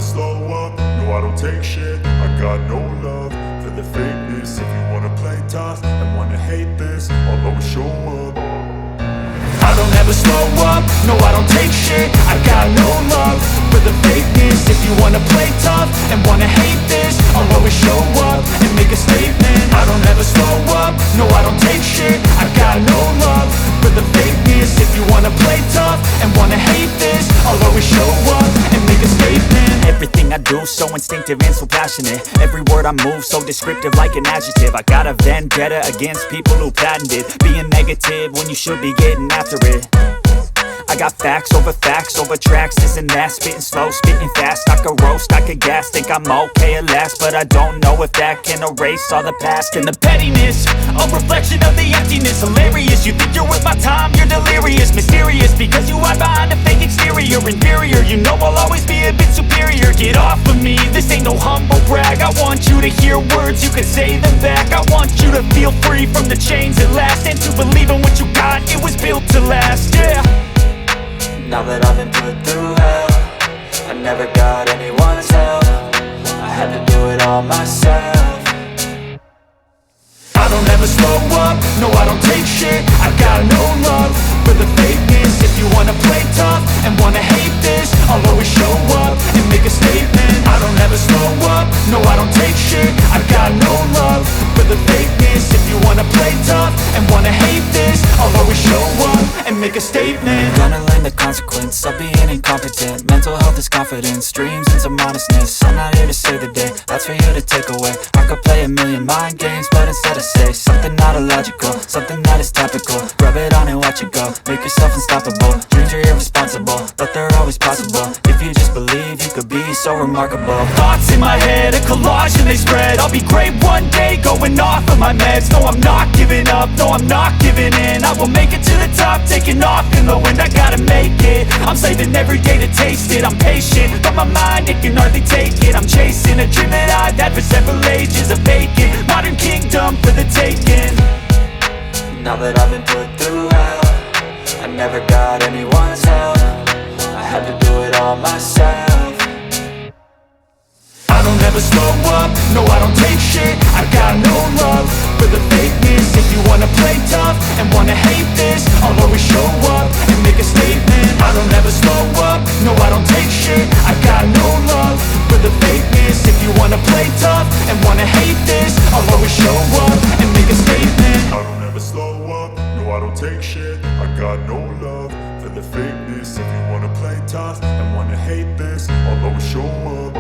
slow up, no I don't take shit. I got no love for the fakeness. If you wanna play tough and wanna hate this, I'll always show up. I don't ever slow up, no I don't take shit. I got no love for the fakeness. If you wanna play tough and wanna hate this, I'll always show up and make a statement. I don't ever slow up, no I don't take shit. I got no love for the fakeness. If you wanna play tough and wanna hate this, I'll always show up and make a statement. Everything I do so instinctive and so passionate. Every word I move so descriptive like an adjective. I got a vendetta against people who patented being negative when you should be getting after it. I got facts over tracks, this and that. Spitting slow, spitting fast. I could roast, I could gas. Think I'm okay at last, but I don't know if that can erase all the past. And the pettiness, a reflection of the emptiness. Hilarious, you think you're worth my time, you're delirious. Mysterious, because you hide behind a fake exterior. Inferior, you know I'll always be a bit superior. Get off of me, this ain't no humble brag. I want you to hear words, you can say them back. I want you to feel free from the chains at last, and to believe in what you got, it was built to last, yeah. Now that I've been put through hell, I never got anyone's help. I had to do it all myself. I don't ever slow up, no I don't take shit. I got no love for the fakeness. If you wanna play tough and wanna hate this, I'll always show up and make a statement. I don't ever slow up, no I don't take shit. I got no love for the fakeness. If you wanna play tough and wanna hate this, I'll always show up and make a statement. Gonna learn the consequence of being incompetent. Mental health is confidence, dreams and some honestness. I'm not here to save the day, that's for you to take away. I could play a million mind games, but instead I say something not illogical, something that is topical. Rub it on and watch it go, make yourself unstoppable. Dreams are irresponsible, but they're always possible. If you just believe, you could be so remarkable. Thoughts in my head, a collage and they spread. I'll be great one day, going off of my meds. No, I'm not giving up, no, I'm not giving in. I will make it to the top, taking off in the wind. I gotta make it, I'm saving every day to taste it. I'm patient, but my mind, it can hardly take it. I'm chasing a dream that I've had for several ages. A vacant, modern kingdom for the taking. Now that I've been put through hell, I never got anyone's help. I had to do it all myself. I don't ever slow up, no I don't take shit. I got no love for the fakeness. If you wanna play tough and wanna hate this, I'll always show up and make a statement. I don't ever slow up, no I don't take shit. I got no love for the fakeness. If you wanna play tough and wanna hate this, I'll always show up and make a statement. I don't ever slow up, no I don't take shit. I got no love for the fakeness. If you wanna play tough and wanna hate this, I'll always show up.